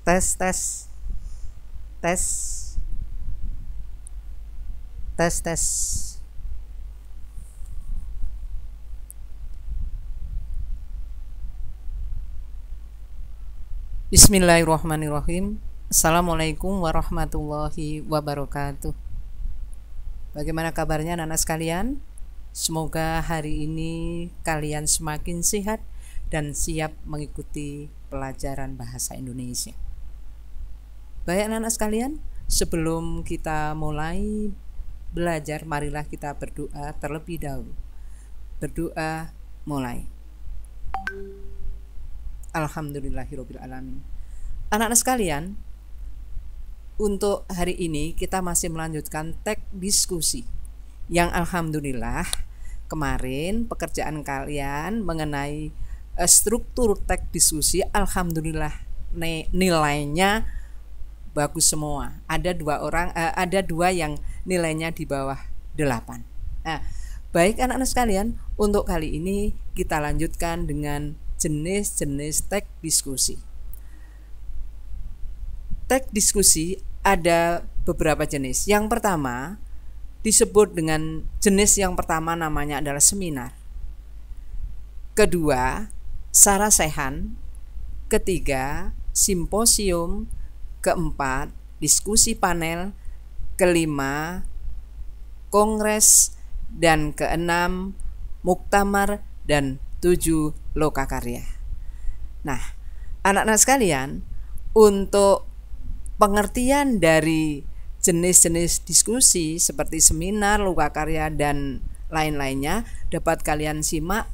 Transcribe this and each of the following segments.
Tes, tes, tes, tes, tes. Bismillahirrahmanirrahim. Assalamualaikum warahmatullahi wabarakatuh. Bagaimana kabarnya anak-anak sekalian? Semoga hari ini kalian semakin sehat dan siap mengikuti pelajaran bahasa Indonesia. Baik anak-anak sekalian, sebelum kita mulai belajar, marilah kita berdoa terlebih dahulu. Berdoa mulai. Alhamdulillahirabbil alamin. Anak-anak sekalian, untuk hari ini kita masih melanjutkan teks diskusi yang alhamdulillah kemarin pekerjaan kalian mengenai struktur teks diskusi alhamdulillah nilainya bagus semua. Ada dua yang nilainya di bawah 8. Nah, baik anak-anak sekalian, untuk kali ini kita lanjutkan dengan jenis-jenis teks diskusi. Teks diskusi ada beberapa jenis. Yang pertama disebut dengan jenis yang pertama namanya adalah seminar. Kedua, sarasehan. Ketiga, simposium. Keempat, diskusi panel. Kelima, kongres. Dan keenam, muktamar. Dan 7, lokakarya. Nah, anak-anak sekalian, untuk pengertian dari jenis-jenis diskusi seperti seminar, lokakarya, dan lain-lainnya dapat kalian simak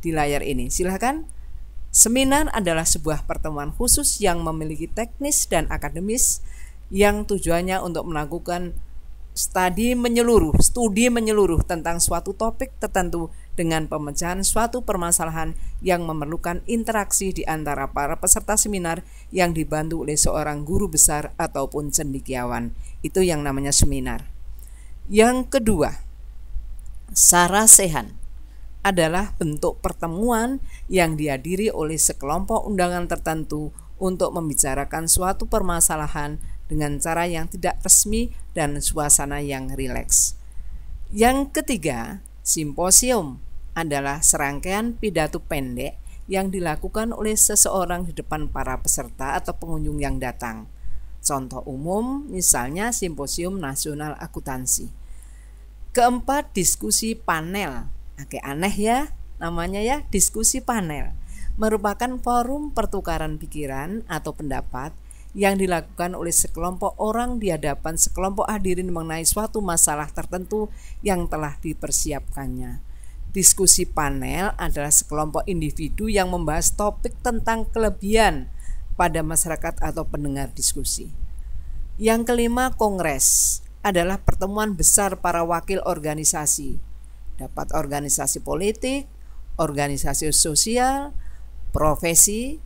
di layar ini. Silahkan. Seminar adalah sebuah pertemuan khusus yang memiliki teknis dan akademis yang tujuannya untuk melakukan studi menyeluruh tentang suatu topik tertentu dengan pemecahan suatu permasalahan yang memerlukan interaksi di antara para peserta seminar yang dibantu oleh seorang guru besar ataupun cendekiawan. Itu yang namanya seminar. Yang kedua, sarasehan adalah bentuk pertemuan yang dihadiri oleh sekelompok undangan tertentu untuk membicarakan suatu permasalahan dengan cara yang tidak resmi dan suasana yang rileks. Yang ketiga, simposium adalah serangkaian pidato pendek yang dilakukan oleh seseorang di depan para peserta atau pengunjung yang datang. Contoh umum misalnya simposium nasional akuntansi. Keempat, diskusi panel. Agak aneh ya namanya ya, diskusi panel. Merupakan forum pertukaran pikiran atau pendapat yang dilakukan oleh sekelompok orang di hadapan sekelompok hadirin mengenai suatu masalah tertentu yang telah dipersiapkannya. Diskusi panel adalah sekelompok individu yang membahas topik tentang kelebihan pada masyarakat atau pendengar diskusi. Yang kelima, kongres adalah pertemuan besar para wakil organisasi. Dapat organisasi politik, organisasi sosial, profesi,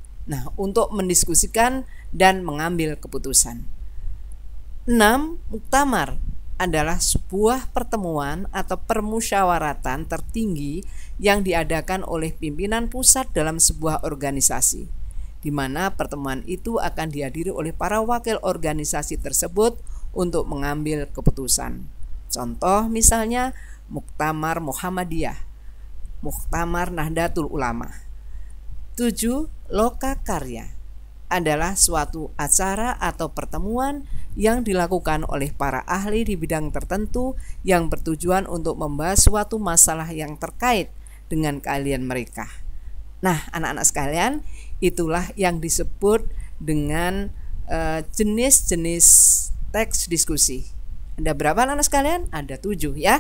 untuk mendiskusikan dan mengambil keputusan. 6. Muktamar adalah sebuah pertemuan atau permusyawaratan tertinggi yang diadakan oleh pimpinan pusat dalam sebuah organisasi, di mana pertemuan itu akan dihadiri oleh para wakil organisasi tersebut untuk mengambil keputusan. Contoh misalnya Muktamar Muhammadiyah, Muktamar Nahdlatul Ulama. 7. Lokakarya adalah suatu acara atau pertemuan yang dilakukan oleh para ahli di bidang tertentu yang bertujuan untuk membahas suatu masalah yang terkait dengan keahlian mereka. Nah, anak-anak sekalian, itulah yang disebut dengan jenis-jenis teks diskusi. Ada berapa anak-anak sekalian? Ada 7 ya.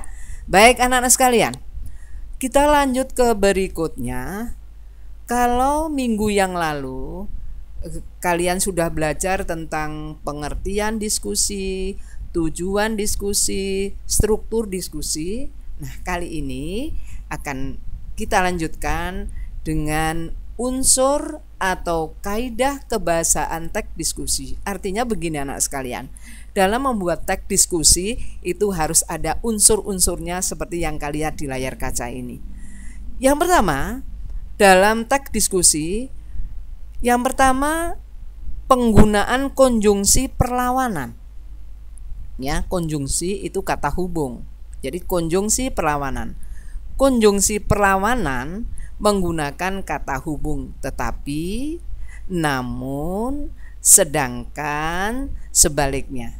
Baik anak-anak sekalian, kita lanjut ke berikutnya. Kalau minggu yang lalu kalian sudah belajar tentang pengertian diskusi, tujuan diskusi, struktur diskusi. Nah, kali ini akan kita lanjutkan dengan unsur atau kaidah kebahasaan teks diskusi. Artinya begini anak sekalian, dalam membuat teks diskusi itu harus ada unsur-unsurnya seperti yang kalian lihat di layar kaca ini. Yang pertama, dalam teks diskusi, yang pertama penggunaan konjungsi perlawanan. Ya, konjungsi itu kata hubung. Jadi konjungsi perlawanan. Konjungsi perlawanan menggunakan kata hubung tetapi, namun, sedangkan, sebaliknya.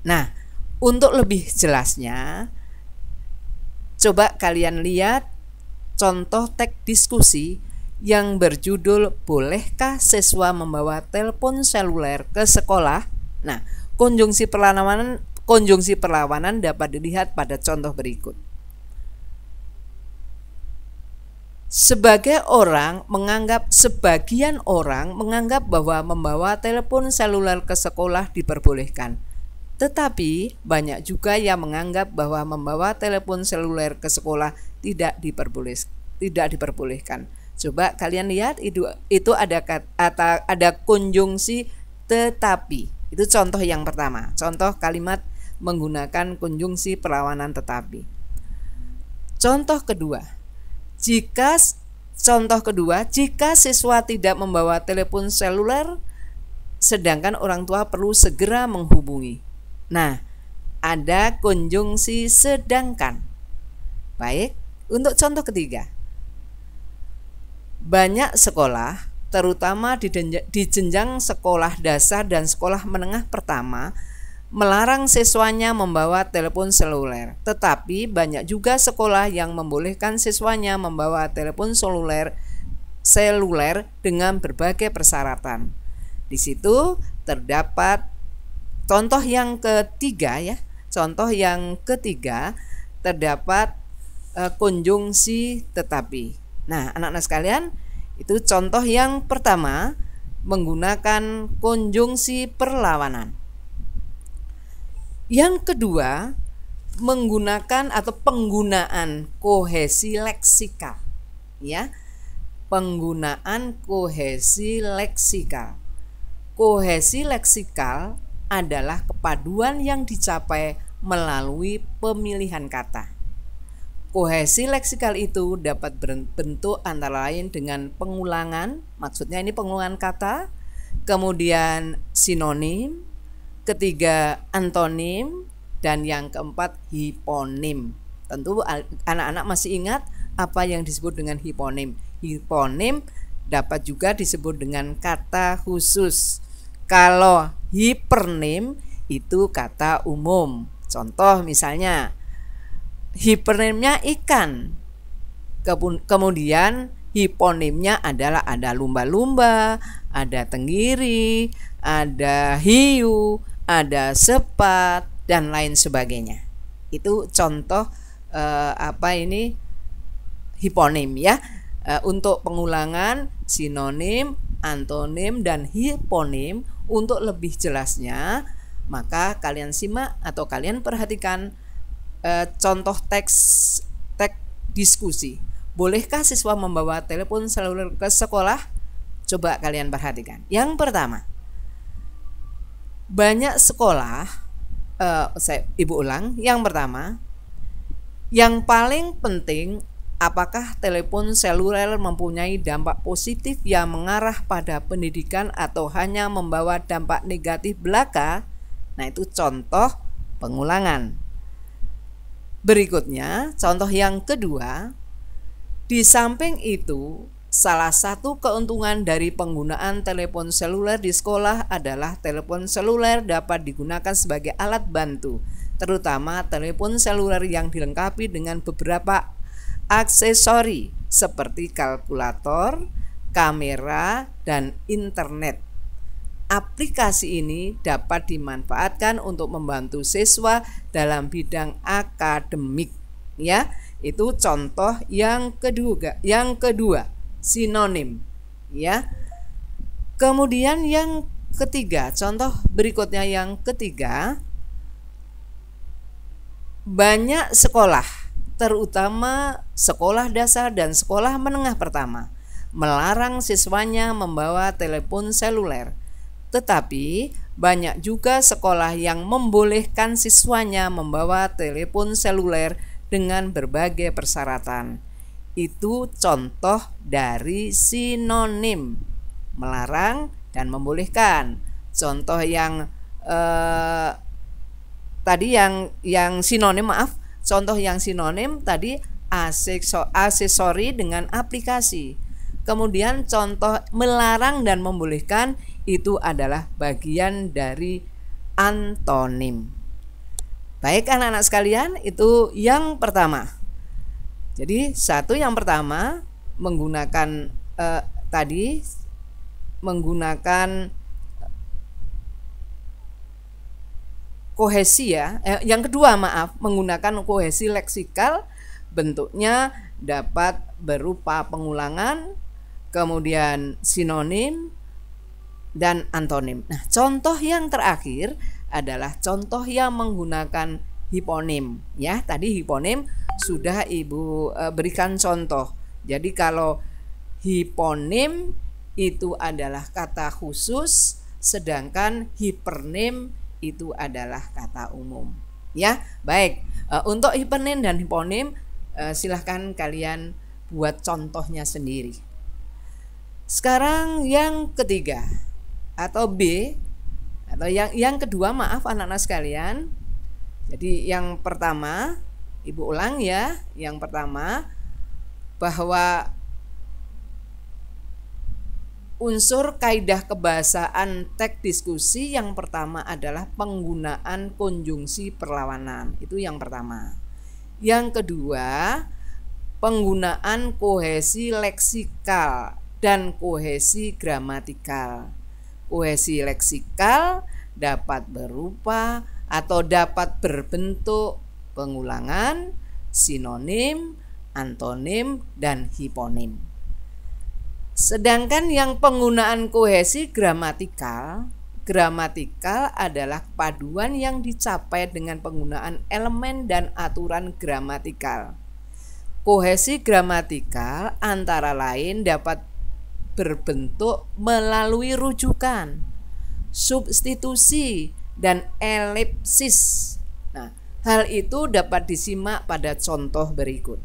Nah, untuk lebih jelasnya, coba kalian lihat contoh teks diskusi yang berjudul "Bolehkah siswa membawa telepon seluler ke sekolah?" Nah, konjungsi perlawanan dapat dilihat pada contoh berikut. Sebagian orang menganggap bahwa membawa telepon seluler ke sekolah diperbolehkan. Tetapi banyak juga yang menganggap bahwa membawa telepon seluler ke sekolah tidak diperbolehkan. Coba kalian lihat itu ada konjungsi tetapi. Itu contoh yang pertama. Contoh kalimat menggunakan konjungsi perlawanan tetapi. Contoh kedua, jika siswa tidak membawa telepon seluler, sedangkan orang tua perlu segera menghubungi. Nah, ada konjungsi sedangkan. Baik, untuk contoh ketiga. Banyak sekolah, terutama di jenjang sekolah dasar dan sekolah menengah pertama, melarang siswanya membawa telepon seluler. Tetapi banyak juga sekolah yang membolehkan siswanya membawa telepon seluler dengan berbagai persyaratan. Di situ terdapat contoh yang ketiga ya. Contoh yang ketiga terdapat konjungsi tetapi. Nah, anak-anak sekalian, itu contoh yang pertama menggunakan konjungsi perlawanan. Yang kedua, menggunakan atau penggunaan kohesi leksikal. Ya. Penggunaan kohesi leksikal. Kohesi leksikal adalah kepaduan yang dicapai melalui pemilihan kata. Kohesi leksikal itu dapat berbentuk antara lain dengan pengulangan, maksudnya ini pengulangan kata, kemudian sinonim, ketiga antonim, dan yang keempat hiponim. Tentu anak-anak masih ingat apa yang disebut dengan hiponim. Hiponim dapat juga disebut dengan kata khusus. Kalau hipernim itu kata umum. Contoh misalnya, hipernimnya ikan, kemudian hiponimnya adalah ada lumba-lumba, ada tenggiri, ada hiu, ada sepat, dan lain sebagainya. Itu contoh hiponim ya. Untuk pengulangan sinonim, antonim, dan hiponim. Untuk lebih jelasnya, maka kalian simak atau kalian perhatikan contoh teks diskusi. Bolehkah siswa membawa telepon seluler ke sekolah? Coba kalian perhatikan. Yang pertama, banyak sekolah, ibu ulang. Yang pertama, yang paling penting, apakah telepon seluler mempunyai dampak positif yang mengarah pada pendidikan atau hanya membawa dampak negatif belaka? Nah, itu contoh pengulangan. Berikutnya, contoh yang kedua, di samping itu, salah satu keuntungan dari penggunaan telepon seluler di sekolah adalah telepon seluler dapat digunakan sebagai alat bantu, terutama telepon seluler yang dilengkapi dengan beberapa aksesori seperti kalkulator, kamera, dan internet. Aplikasi ini dapat dimanfaatkan untuk membantu siswa dalam bidang akademik. Ya, itu contoh yang kedua. Yang kedua, sinonim. Ya. Kemudian yang ketiga, contoh berikutnya yang ketiga, banyak sekolah, terutama sekolah dasar dan sekolah menengah pertama, melarang siswanya membawa telepon seluler. Tetapi banyak juga sekolah yang membolehkan siswanya membawa telepon seluler dengan berbagai persyaratan. Itu contoh dari sinonim, melarang dan membolehkan. Contoh yang tadi yang sinonim, contoh yang sinonim tadi aksesori dengan aplikasi. Kemudian contoh melarang dan membolehkan itu adalah bagian dari antonim. Baik anak-anak sekalian, itu yang pertama. Jadi yang pertama menggunakan tadi menggunakan kohesi ya. Yang kedua menggunakan kohesi leksikal, bentuknya dapat berupa pengulangan, kemudian sinonim dan antonim. Nah, contoh yang terakhir adalah contoh yang menggunakan hiponim ya. Tadi hiponim sudah Ibu berikan contoh. Jadi kalau hiponim itu adalah kata khusus, sedangkan hipernim itu adalah kata umum. Ya, baik. Untuk hipernim dan hiponim silahkan kalian buat contohnya sendiri. Sekarang yang ketiga atau B atau yang kedua, anak-anak sekalian. Jadi yang pertama Ibu ulang ya. Yang pertama bahwa unsur kaidah kebahasaan teks diskusi yang pertama adalah penggunaan konjungsi perlawanan. Itu yang pertama. Yang kedua, penggunaan kohesi leksikal dan kohesi gramatikal. Kohesi leksikal dapat berupa atau dapat berbentuk pengulangan, sinonim, antonim, dan hiponim. Sedangkan yang penggunaan kohesi gramatikal adalah paduan yang dicapai dengan penggunaan elemen dan aturan gramatikal. Kohesi gramatikal antara lain dapat berbentuk melalui rujukan, substitusi, dan elipsis. Nah, hal itu dapat disimak pada contoh berikut.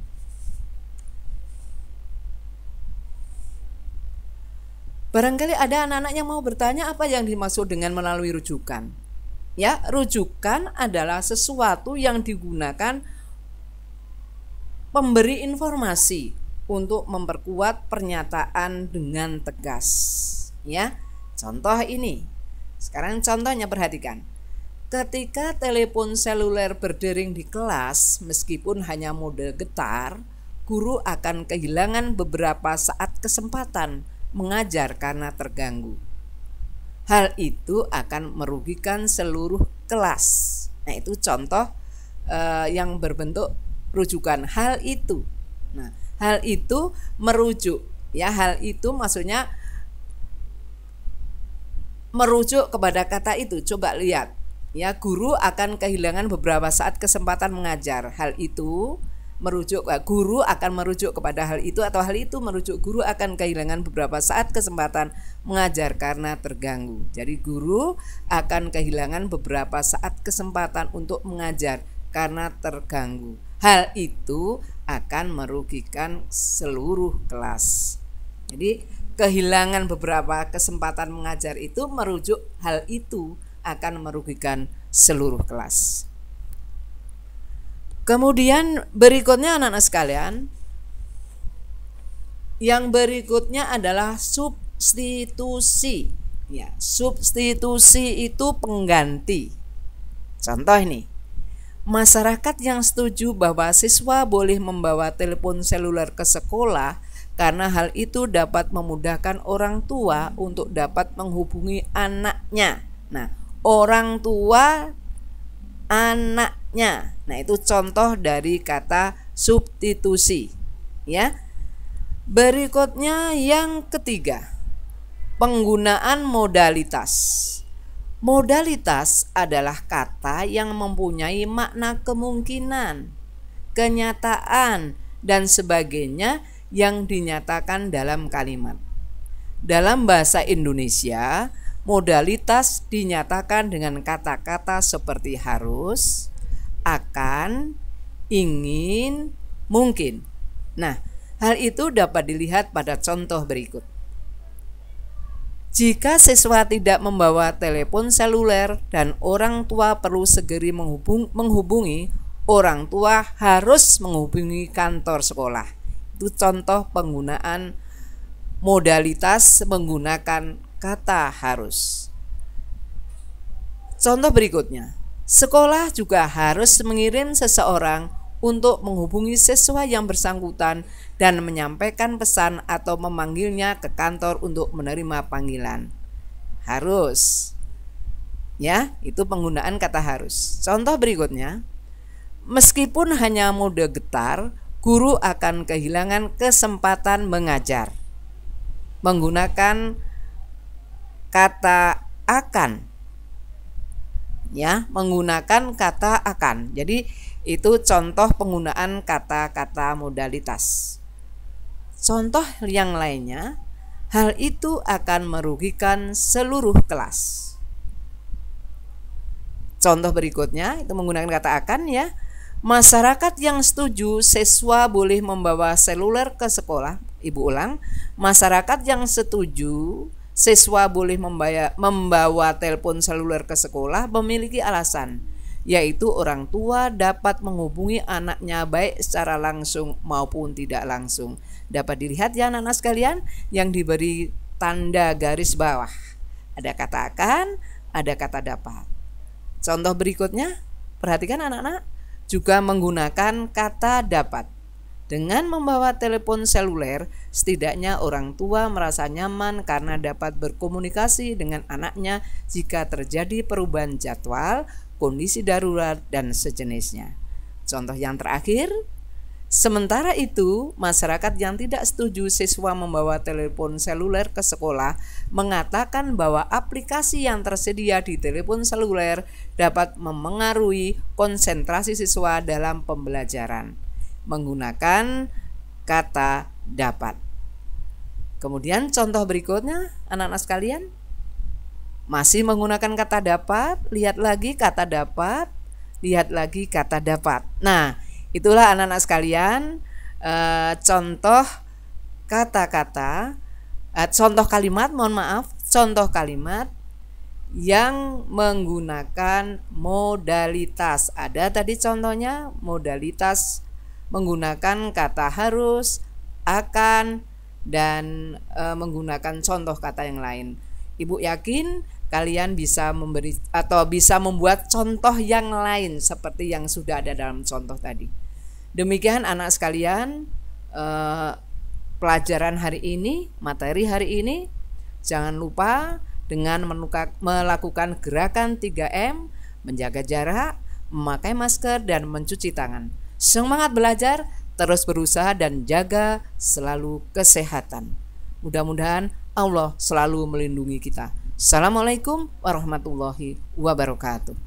Barangkali ada anak-anak yang mau bertanya apa yang dimaksud dengan melalui rujukan. Ya, rujukan adalah sesuatu yang digunakan pemberi informasi untuk memperkuat pernyataan dengan tegas. Ya, contoh ini. Sekarang contohnya perhatikan. Ketika telepon seluler berdering di kelas, meskipun hanya mode getar, guru akan kehilangan beberapa saat kesempatan mengajar karena terganggu. Hal itu akan merugikan seluruh kelas. Nah, itu contoh yang berbentuk rujukan. Hal itu. Nah, hal itu merujuk. Ya, hal itu maksudnya merujuk kepada kata itu. Coba lihat. Ya, guru akan kehilangan beberapa saat kesempatan mengajar. Hal itu merujuk, guru akan merujuk kepada hal itu, atau hal itu merujuk guru akan kehilangan beberapa saat kesempatan mengajar karena terganggu. Jadi guru akan kehilangan beberapa saat kesempatan untuk mengajar karena terganggu. Hal itu akan merugikan seluruh kelas. Jadi kehilangan beberapa kesempatan mengajar itu merujuk hal itu akan merugikan seluruh kelas. Kemudian berikutnya anak-anak sekalian, yang berikutnya adalah substitusi. Ya, substitusi itu pengganti. Contoh ini, masyarakat yang setuju bahwa siswa boleh membawa telepon seluler ke sekolah karena hal itu dapat memudahkan orang tua untuk dapat menghubungi anaknya. Nah, orang tua anaknya. Nah, itu contoh dari kata substitusi. Ya. Berikutnya yang ketiga, penggunaan modalitas. Modalitas adalah kata yang mempunyai makna kemungkinan, kenyataan, dan sebagainya yang dinyatakan dalam kalimat. Dalam bahasa Indonesia, modalitas dinyatakan dengan kata-kata seperti harus, akan, ingin, mungkin. Nah, hal itu dapat dilihat pada contoh berikut. Jika siswa tidak membawa telepon seluler dan orang tua perlu segera menghubungi, orang tua harus menghubungi kantor sekolah. Itu contoh penggunaan modalitas menggunakan kata harus. Contoh berikutnya, sekolah juga harus mengirim seseorang untuk menghubungi siswa yang bersangkutan dan menyampaikan pesan atau memanggilnya ke kantor untuk menerima panggilan. Harus. Ya, itu penggunaan kata harus. Contoh berikutnya, meskipun hanya mode getar, guru akan kehilangan kesempatan mengajar. Menggunakan kata akan. Ya, menggunakan kata akan. Jadi itu contoh penggunaan kata-kata modalitas. Contoh yang lainnya, hal itu akan merugikan seluruh kelas. Contoh berikutnya itu menggunakan kata akan ya. Masyarakat yang setuju siswa boleh membawa seluler ke sekolah. Ibu ulang, masyarakat yang setuju siswa boleh membawa telepon seluler ke sekolah memiliki alasan, yaitu orang tua dapat menghubungi anaknya baik secara langsung maupun tidak langsung. Dapat dilihat ya anak-anak sekalian yang diberi tanda garis bawah. Ada kata akan, ada kata dapat. Contoh berikutnya, perhatikan anak-anak, juga menggunakan kata dapat. Dengan membawa telepon seluler, setidaknya orang tua merasa nyaman karena dapat berkomunikasi dengan anaknya jika terjadi perubahan jadwal, kondisi darurat, dan sejenisnya. Contoh yang terakhir, sementara itu, masyarakat yang tidak setuju siswa membawa telepon seluler ke sekolah mengatakan bahwa aplikasi yang tersedia di telepon seluler dapat memengaruhi konsentrasi siswa dalam pembelajaran. Menggunakan kata dapat. Kemudian contoh berikutnya, anak-anak sekalian, masih menggunakan kata dapat, lihat lagi kata dapat, lihat lagi kata dapat. Nah, itulah anak-anak sekalian contoh kata-kata, contoh kalimat, contoh kalimat yang menggunakan modalitas. Ada tadi contohnya modalitas menggunakan kata harus, akan, dan menggunakan contoh kata yang lain. Ibu yakin kalian bisa memberi atau bisa membuat contoh yang lain seperti yang sudah ada dalam contoh tadi. Demikian anak sekalian, pelajaran hari ini, materi hari ini. Jangan lupa dengan melakukan gerakan 3M, menjaga jarak, memakai masker, dan mencuci tangan. Semangat belajar, terus berusaha dan jaga selalu kesehatan. Mudah-mudahan Allah selalu melindungi kita. Assalamualaikum warahmatullahi wabarakatuh.